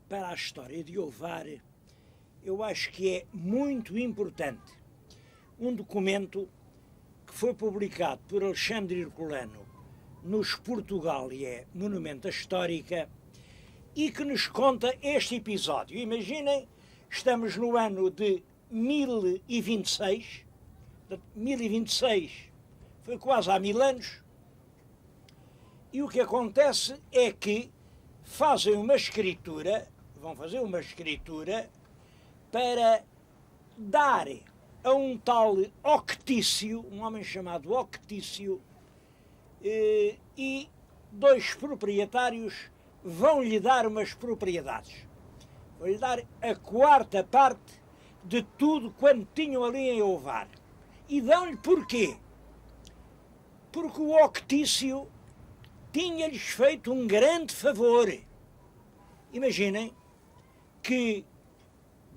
para a história de Ovar, eu acho que é muito importante um documento que foi publicado por Alexandre Herculano nos Portugália Monumenta Histórica e que nos conta este episódio. Imaginem, estamos no ano de 1026, 1026 foi quase há 1000 anos, e o que acontece é que fazem uma escritura, vão fazer uma escritura para dar a um tal Octício, um homem chamado Octício, e dois proprietários vão-lhe dar umas propriedades. Vão-lhe dar a quarta parte de tudo quanto tinham ali em Ovar. E dão-lhe porquê? Porque o Octício tinha-lhes feito um grande favor. Imaginem que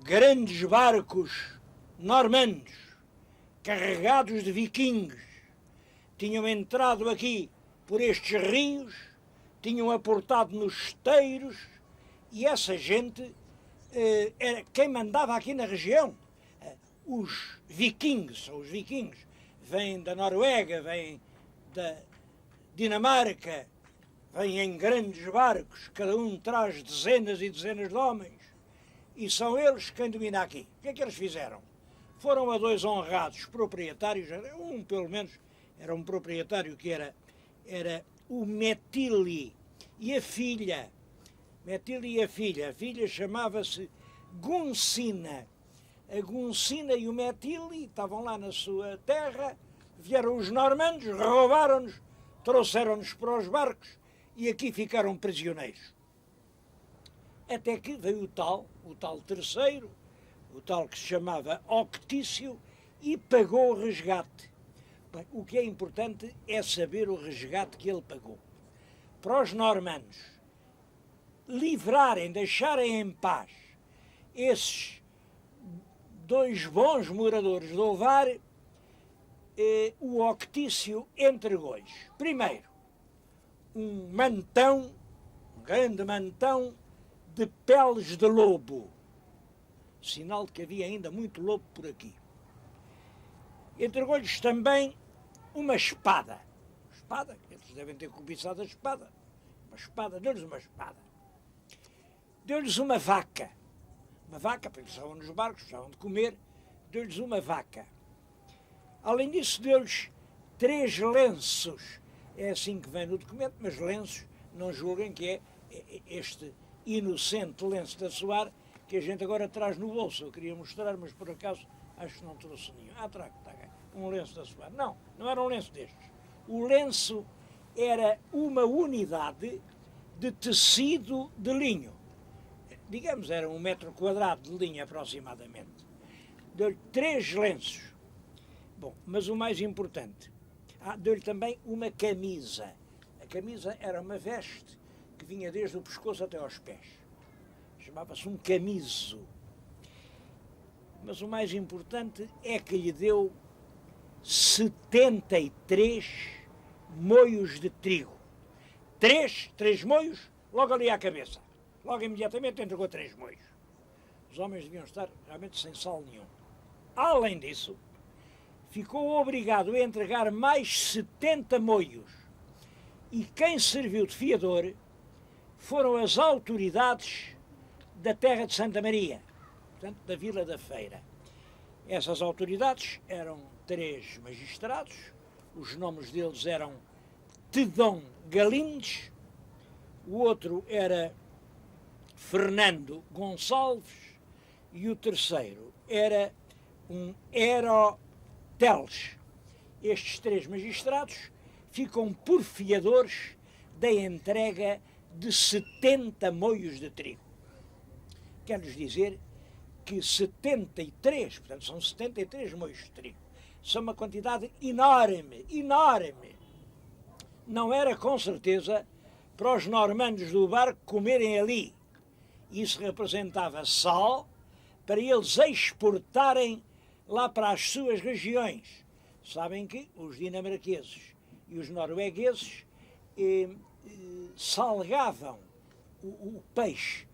grandes barcos normandos, carregados de vikings, tinham entrado aqui por estes rios, tinham aportado nos esteiros, e essa gente era quem mandava aqui na região. Os vikings, são os vikings, vêm da Noruega, vêm da Dinamarca, vêm em grandes barcos, cada um traz dezenas e dezenas de homens, e são eles quem domina aqui. O que é que eles fizeram? Foram a dois honrados proprietários, um pelo menos era um proprietário que era o Metili e a filha. Metili e a filha chamava-se Gunsina. A Gunsina e o Metili estavam lá na sua terra, vieram os normandos, roubaram-nos, trouxeram-nos para os barcos e aqui ficaram prisioneiros. Até que veio o tal terceiro, o tal que se chamava Octício, e pagou o resgate. Bem, o que é importante é saber o resgate que ele pagou. Para os normandos livrarem, deixarem em paz esses dois bons moradores de Ovar, o Octício entregou-lhes, primeiro, um mantão, um grande mantão de peles de lobo, sinal de que havia ainda muito lobo por aqui. Entregou-lhes também uma espada, eles devem ter cobiçado a espada, deu-lhes uma espada. Deu-lhes uma vaca, porque eles estavam nos barcos, precisavam de comer, deu-lhes uma vaca. Além disso, deu-lhes 3 lenços, é assim que vem no documento, mas lenços, não julguem que é este inocente lenço de assoar que a gente agora traz no bolso. Eu queria mostrar, mas por acaso acho que não trouxe nenhum. Trago, um lenço de assoar. Não era um lenço destes. O lenço era uma unidade de tecido de linho. Digamos, era 1 metro quadrado de linho aproximadamente. Deu-lhe 3 lenços. Bom, mas o mais importante, deu-lhe também uma camisa. A camisa era uma veste que vinha desde o pescoço até aos pés. Chamava-se um camiso. Mas o mais importante é que lhe deu 73 moios de trigo. 3 moios, logo ali à cabeça. Logo imediatamente entregou 3 moios. Os homens deviam estar realmente sem sal nenhum. Além disso, ficou obrigado a entregar mais 70 moios. E quem serviu de fiador foram as autoridades da terra de Santa Maria, portanto, da Vila da Feira. Essas autoridades eram 3 magistrados, os nomes deles eram Tedão Galindes, o outro era Fernando Gonçalves e o terceiro era um Teles. Estes 3 magistrados ficam por fiadores da entrega de 70 moios de trigo. Quer-lhes dizer que 73, portanto são 73 moios de trigo, são uma quantidade enorme. Não era com certeza para os normandos do barco comerem ali. Isso representava sal para eles exportarem lá para as suas regiões. Sabem que os dinamarqueses e os noruegueses salgavam o peixe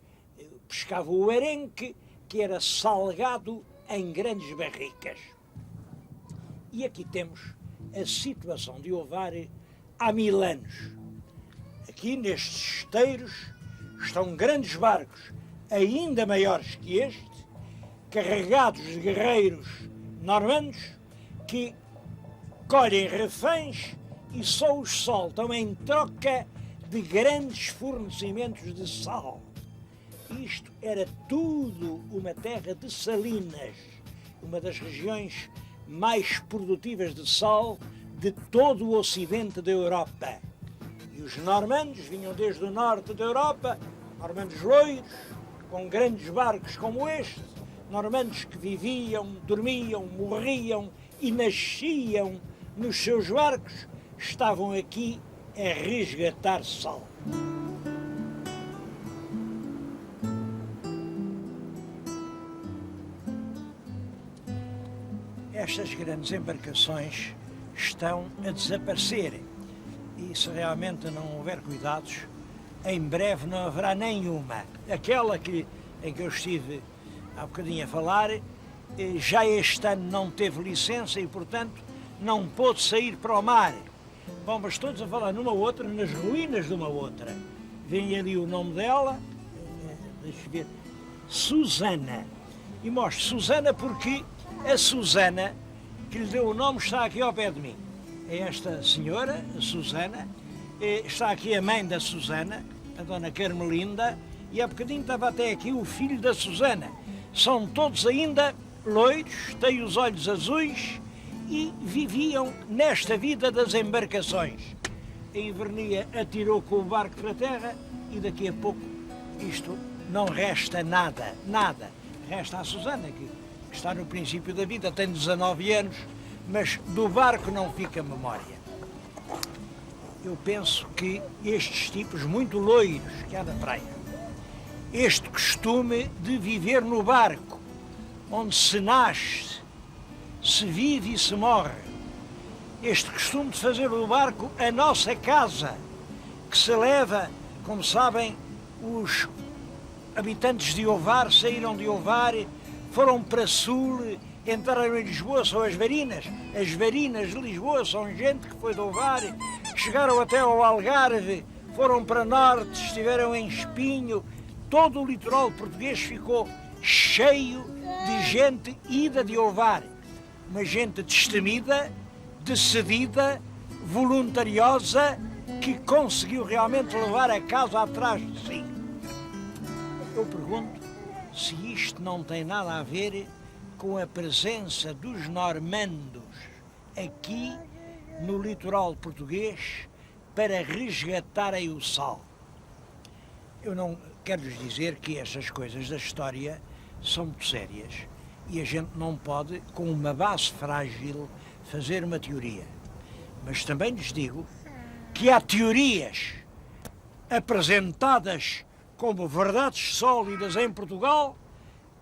pescava o arenque, que era salgado em grandes barricas. E aqui temos a situação de Ovar há 1000 anos. Aqui nestes esteiros estão grandes barcos, ainda maiores que este, carregados de guerreiros normandos que colhem reféns e só os soltam em troca de grandes fornecimentos de sal. Isto era tudo uma terra de salinas, uma das regiões mais produtivas de sal de todo o ocidente da Europa. E os normandos vinham desde o norte da Europa, normandos loiros, com grandes barcos como este, normandos que viviam, dormiam, morriam e nasciam nos seus barcos, estavam aqui a resgatar sal. Estas grandes embarcações estão a desaparecer e, se realmente não houver cuidados, em breve não haverá nenhuma. Aquela em que eu estive há bocadinho a falar, já este ano não teve licença e, portanto, não pôde sair para o mar. Bom, mas todos a falar numa outra, nas ruínas de uma outra. Vem ali o nome dela, deixa eu ver, Susana. E mostro Susana porque a Susana, que lhe deu o nome, está aqui ao pé de mim. É esta senhora, a Susana, está aqui a mãe da Susana, a dona Carmelinda, e há bocadinho estava até aqui o filho da Susana. São todos ainda loiros, têm os olhos azuis e viviam nesta vida das embarcações. A Invernia atirou com o barco para a terra e daqui a pouco isto não resta nada, nada. Resta a Susana, que está no princípio da vida, tem 19 anos, mas do barco não fica memória. Eu penso que estes tipos muito loiros que há na praia, este costume de viver no barco, onde se nasce, se vive e se morre, este costume de fazer do barco a nossa casa, que se leva, como sabem, os habitantes de Ovar saíram de Ovar, foram para Sul, entraram em Lisboa, são as Varinas. As Varinas de Lisboa são gente que foi de Ovar, chegaram até ao Algarve, foram para Norte, estiveram em Espinho. Todo o litoral português ficou cheio de gente ida de Ovar. Uma gente destemida, decidida, voluntariosa, que conseguiu realmente levar a casa atrás de si. Eu pergunto se isto não tem nada a ver com a presença dos normandos aqui no litoral português para resgatarem o sal. Eu não quero lhes dizer que estas coisas da história são muito sérias e a gente não pode, com uma base frágil, fazer uma teoria. Mas também lhes digo que há teorias apresentadas como verdades sólidas em Portugal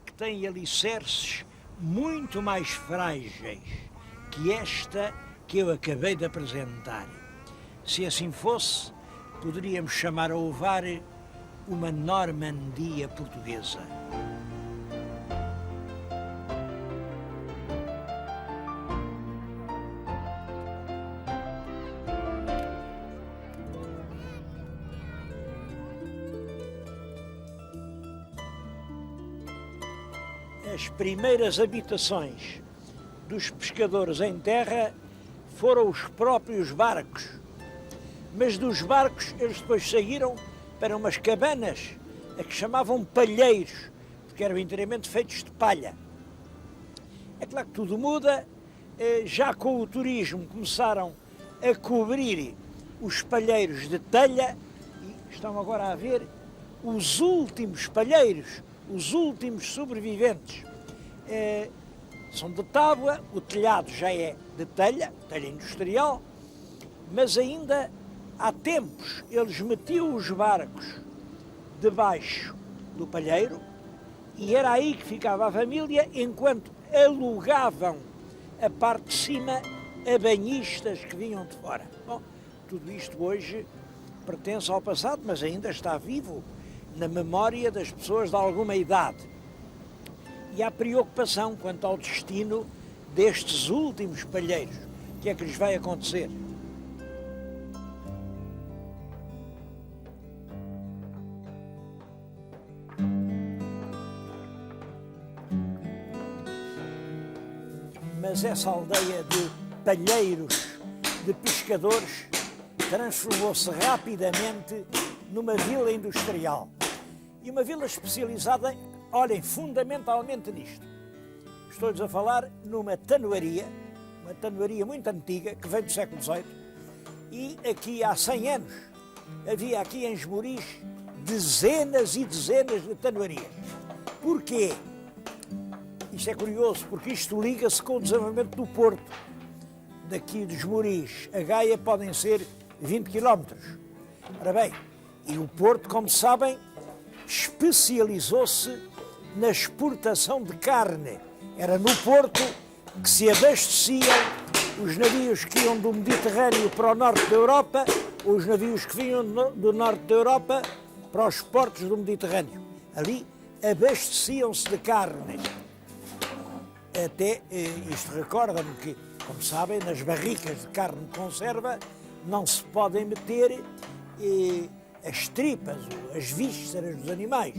que têm alicerces muito mais frágeis que esta que eu acabei de apresentar. Se assim fosse, poderíamos chamar a Ovar uma Normandia portuguesa. As primeiras habitações dos pescadores em terra foram os próprios barcos. Mas dos barcos eles depois saíram para umas cabanas a que chamavam palheiros, porque eram inteiramente feitos de palha. É claro que tudo muda, já com o turismo começaram a cobrir os palheiros de telha e estão agora a ver os últimos palheiros, os últimos sobreviventes. São de tábua, o telhado já é de telha, telha industrial, mas ainda há tempos eles metiam os barcos debaixo do palheiro e era aí que ficava a família enquanto alugavam a parte de cima a banhistas que vinham de fora. Bom, tudo isto hoje pertence ao passado, mas ainda está vivo na memória das pessoas de alguma idade. E há preocupação quanto ao destino destes últimos palheiros. O que é que lhes vai acontecer? Mas essa aldeia de palheiros, de pescadores, transformou-se rapidamente numa vila industrial. E uma vila especializada, olhem, fundamentalmente nisto. Estou-lhes a falar numa tanoaria, uma tanoaria muito antiga, que vem do século XVIII, e aqui há 100 anos havia aqui em Esmoriz dezenas e dezenas de tanoarias. Porquê? Isto é curioso, porque isto liga-se com o desenvolvimento do Porto. Daqui de Esmoriz a Gaia podem ser 20 quilómetros. Ora bem, e o Porto, como sabem, especializou-se na exportação de carne. Era no Porto que se abasteciam os navios que iam do Mediterrâneo para o norte da Europa, ou os navios que vinham do norte da Europa para os portos do Mediterrâneo. Ali abasteciam-se de carne. Até, isto recorda-me que, como sabem, nas barricas de carne de conserva não se podem meter as tripas, as vísceras dos animais.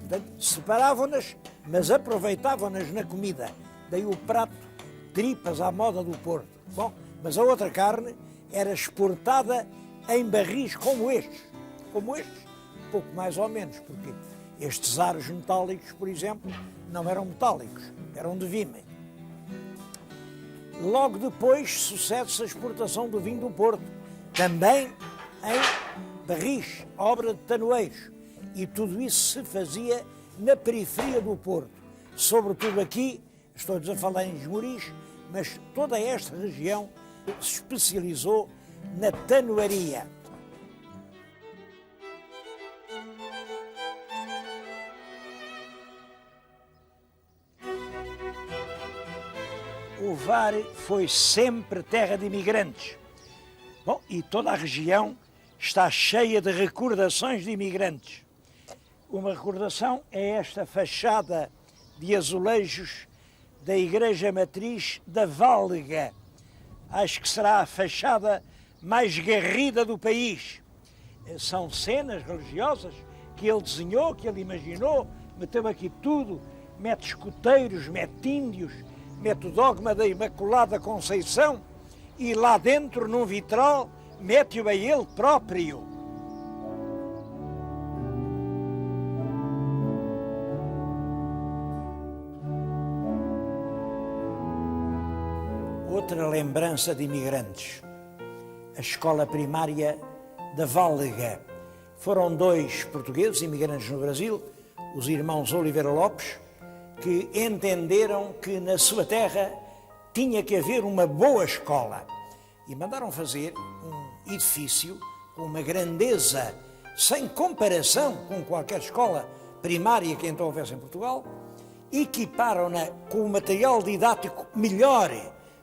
Portanto, separavam-nas, mas aproveitavam-nas na comida. Daí o prato tripas à moda do Porto. Bom, mas a outra carne era exportada em barris como estes, pouco mais ou menos, porque estes aros metálicos, por exemplo, não eram metálicos, eram de vime. Logo depois sucede-se a exportação do vinho do Porto, também em barris, obra de tanoeiros, e tudo isso se fazia na periferia do Porto, sobretudo aqui, estou-lhes a falar em Esmoriz, mas toda esta região se especializou na tanoaria. O Var foi sempre terra de imigrantes. Bom, e toda a região está cheia de recordações de imigrantes. Uma recordação é esta fachada de azulejos da Igreja Matriz da Válga. Acho que será a fachada mais garrida do país. São cenas religiosas que ele desenhou, que ele imaginou, meteu aqui tudo, mete escuteiros, mete índios, mete o dogma da Imaculada Conceição e lá dentro, num vitral, mete-o a ele próprio. Outra lembrança de imigrantes, a escola primária da Válga. Foram dois portugueses imigrantes no Brasil, os irmãos Oliveira Lopes, que entenderam que na sua terra tinha que haver uma boa escola e mandaram fazer um edifício com uma grandeza sem comparação com qualquer escola primária que então houvesse em Portugal, equiparam-na com o material didático melhor,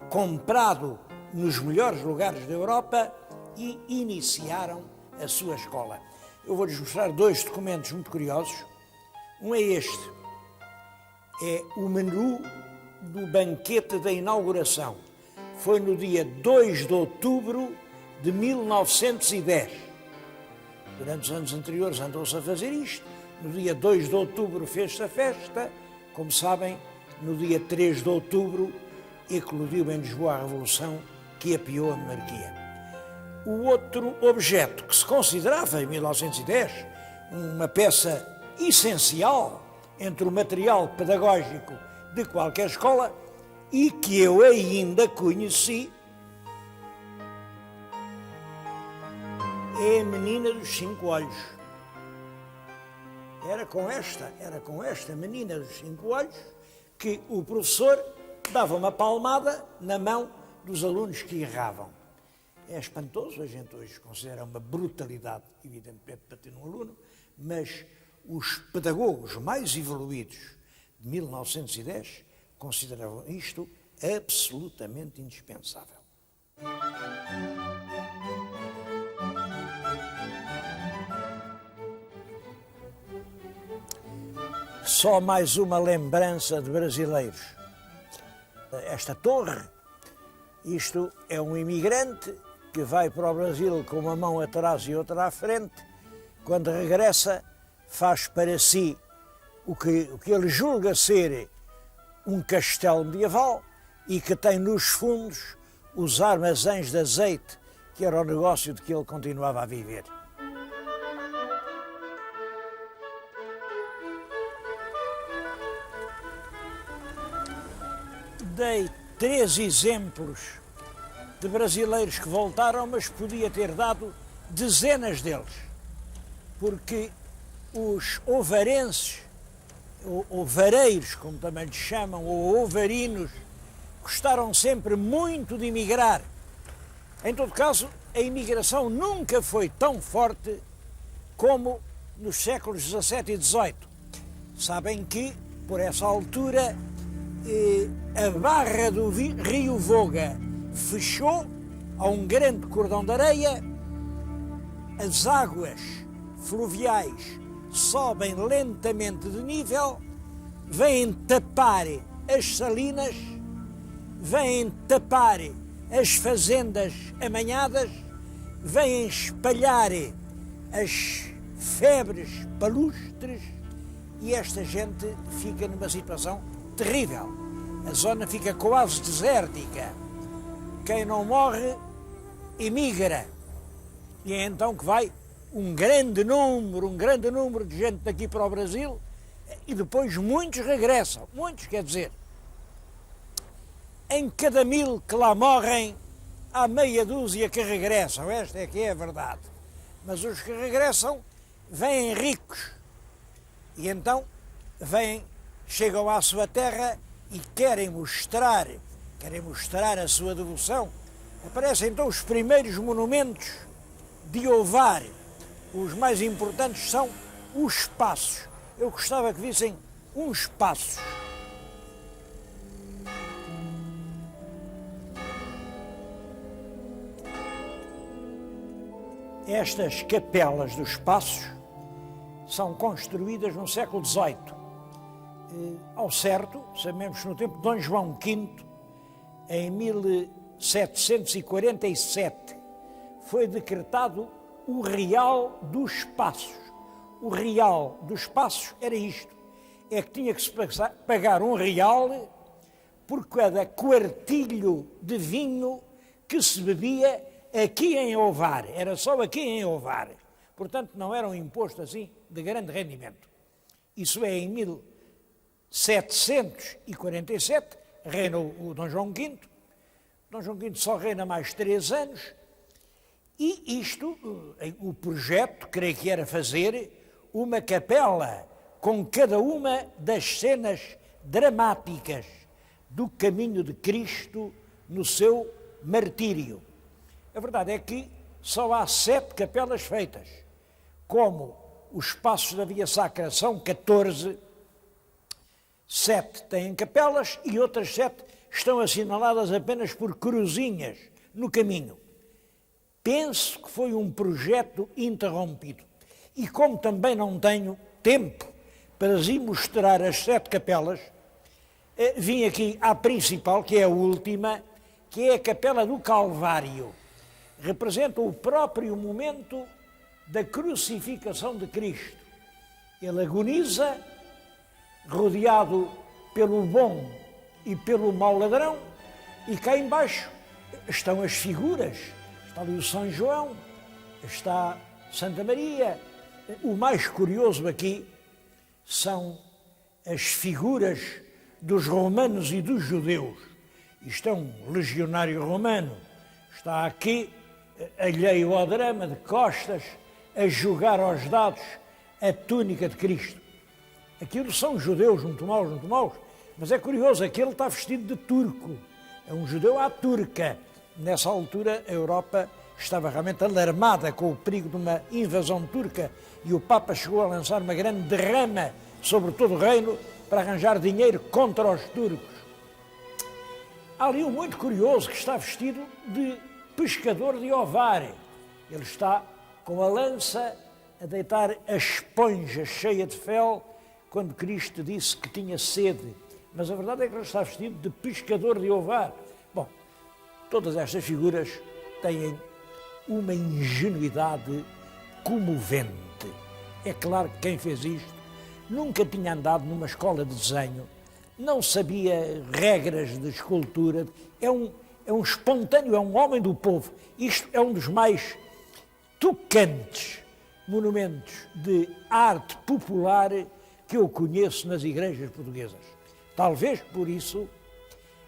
comprado nos melhores lugares da Europa, e iniciaram a sua escola. Eu vou-lhes mostrar dois documentos muito curiosos. Um é este, é o menu do banquete da inauguração. Foi no dia 2 de outubro de 1910. Durante os anos anteriores andou-se a fazer isto. No dia 2 de outubro fez-se a festa. Como sabem, no dia 3 de outubro eclodiu em Lisboa a Revolução que apiou a monarquia. O outro objeto que se considerava, em 1910, uma peça essencial entre o material pedagógico de qualquer escola e que eu ainda conheci, é a menina dos 5 olhos. Era com esta menina dos 5 olhos que o professor dava uma palmada na mão dos alunos que erravam. É espantoso, a gente hoje considera uma brutalidade, evidentemente, bater num aluno, mas os pedagogos mais evoluídos de 1910 consideravam isto absolutamente indispensável. só mais uma lembrança de brasileiros. Esta torre, isto é um imigrante que vai para o Brasil com uma mão atrás e outra à frente. Quando regressa, faz para si o que ele julga ser um castelo medieval e que tem nos fundos os armazéns de azeite, que era o negócio de que ele continuava a viver. Dei 3 exemplos de brasileiros que voltaram, mas podia ter dado dezenas deles, porque os ovarenses, ou ovareiros, como também lhes chamam, ou ovarinos, gostaram sempre muito de emigrar. Em todo caso, a imigração nunca foi tão forte como nos séculos XVII e XVIII. Sabem que, por essa altura, a barra do rio Voga fechou a um grande cordão de areia, as águas fluviais sobem lentamente de nível, vêm tapar as salinas, vêm tapar as fazendas amanhadas, vêm espalhar as febres palustres e esta gente fica numa situação terrível. A zona fica quase desértica. Quem não morre, emigra. E é então que vai um grande número de gente daqui para o Brasil e depois muitos regressam. Muitos, quer dizer, em cada 1000 que lá morrem, há meia dúzia que regressam. Esta é que é a verdade. Mas os que regressam vêm ricos. E então chegam à sua terra e querem mostrar a sua devoção. Aparecem então os primeiros monumentos de Ovar. Os mais importantes são os passos. Eu gostava que vissem uns passos. Estas capelas dos passos são construídas no século XVIII. Ao certo, sabemos que no tempo de Dom João V, em 1747, foi decretado o Real dos Passos. O Real dos Passos era isto, é que tinha que se pagar um real por cada quartilho de vinho que se bebia aqui em Ovar. Era só aqui em Ovar. Portanto, não era um imposto assim de grande rendimento. Isso é, em 1747, reina o Dom João V. Dom João V só reina mais 3 anos. E isto, o projeto, creio que era fazer uma capela com cada uma das cenas dramáticas do caminho de Cristo no seu martírio. A verdade é que só há 7 capelas feitas. Como os passos da Via Sacra são 14, 7 têm capelas e outras 7 estão assinaladas apenas por cruzinhas no caminho. Penso que foi um projeto interrompido. E como também não tenho tempo para lhes mostrar as 7 capelas, vim aqui à principal, que é a última, que é a Capela do Calvário. Representa o próprio momento da crucificação de Cristo. Ele agoniza, rodeado pelo bom e pelo mau ladrão, e cá embaixo estão as figuras. Está ali o São João, está Santa Maria. O mais curioso aqui são as figuras dos romanos e dos judeus. Isto é um legionário romano. Está aqui, alheio ao drama, de costas, a jogar aos dados a túnica de Cristo. Aquilo são judeus, muito maus, mas é curioso, aquele está vestido de turco. É um judeu à turca. Nessa altura, a Europa estava realmente alarmada com o perigo de uma invasão turca e o Papa chegou a lançar uma grande derrama sobre todo o reino para arranjar dinheiro contra os turcos. Há ali um muito curioso que está vestido de pescador de Ovar. Ele está com a lança a deitar a esponja cheia de fel quando Cristo disse que tinha sede, mas a verdade é que ele está vestido de pescador de Ovar. Bom, todas estas figuras têm uma ingenuidade comovente. É claro que quem fez isto nunca tinha andado numa escola de desenho, não sabia regras de escultura, é um espontâneo, é um homem do povo. Isto é um dos mais tocantes monumentos de arte popular que eu conheço nas igrejas portuguesas. Talvez por isso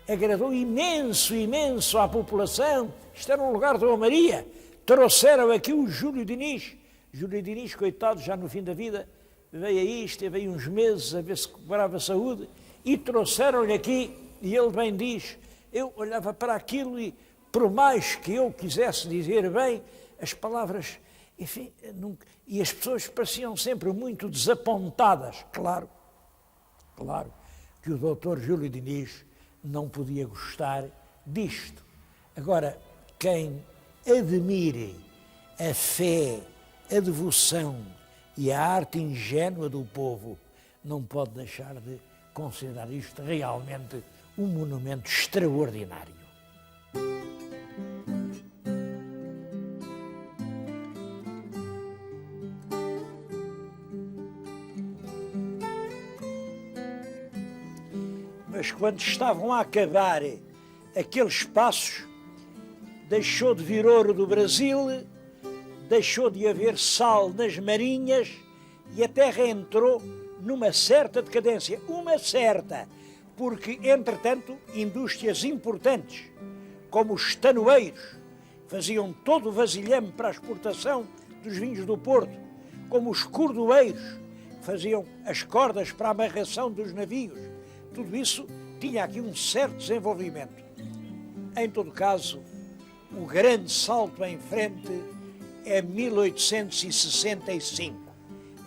agradou imenso à população. Isto era um lugar de Maria. Trouxeram aqui o Júlio Diniz. Júlio Diniz, coitado, já no fim da vida, veio aí, esteve aí uns meses a ver se recuperava a saúde, e trouxeram-lhe aqui, e ele bem diz, eu olhava para aquilo e, por mais que eu quisesse dizer bem, as palavras, enfim, nunca, e as pessoas pareciam sempre muito desapontadas. Claro que o doutor Júlio Diniz não podia gostar disto. Agora, quem admire a fé, a devoção e a arte ingênua do povo não pode deixar de considerar isto realmente um monumento extraordinário. Mas quando estavam a acabar aqueles passos, deixou de vir ouro do Brasil, deixou de haver sal nas marinhas e a terra entrou numa certa decadência. Uma certa, porque, entretanto, indústrias importantes, como os tanoeiros, faziam todo o vasilhame para a exportação dos vinhos do Porto, como os cordoeiros, faziam as cordas para a amarração dos navios. Tudo isso tinha aqui um certo desenvolvimento. Em todo caso, o grande salto em frente é 1865.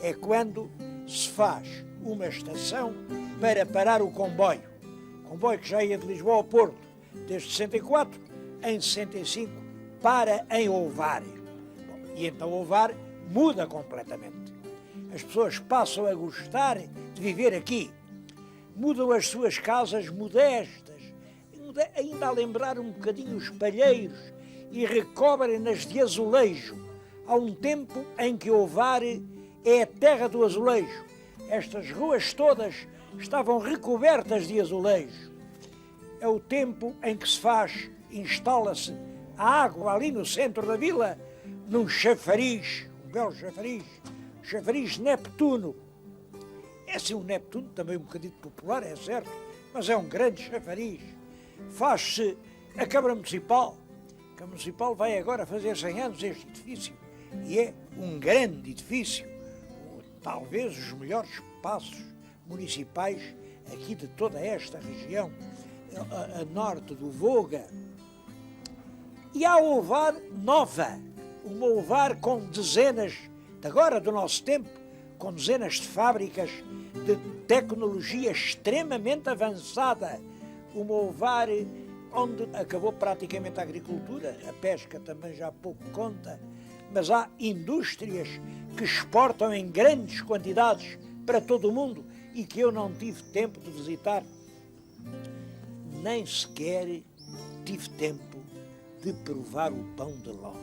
É quando se faz uma estação para parar o comboio. Comboio que já ia de Lisboa ao Porto desde 64, em 65 para em Ovar. E então Ovar muda completamente. As pessoas passam a gostar de viver aqui. Mudam as suas casas modestas, ainda a lembrar um bocadinho os palheiros, e recobrem-nas de azulejo. Há um tempo em que Ovar é a terra do azulejo. Estas ruas todas estavam recobertas de azulejo. É o tempo em que se faz, instala-se a água ali no centro da vila, num chafariz, um belo chafariz Neptuno. É assim um Neptuno, também um bocadinho popular, é certo, mas é um grande chafariz. Faz-se a Câmara Municipal. A Câmara Municipal vai agora fazer 100 anos este edifício. E é um grande edifício, talvez os melhores espaços municipais aqui de toda esta região, a norte do Voga. E há Ovar nova, uma Ovar com dezenas, agora do nosso tempo, com dezenas de fábricas de tecnologia extremamente avançada, uma Ovar onde acabou praticamente a agricultura, a pesca também já pouco conta, mas há indústrias que exportam em grandes quantidades para todo o mundo e que eu não tive tempo de visitar. Nem sequer tive tempo de provar o pão de ló.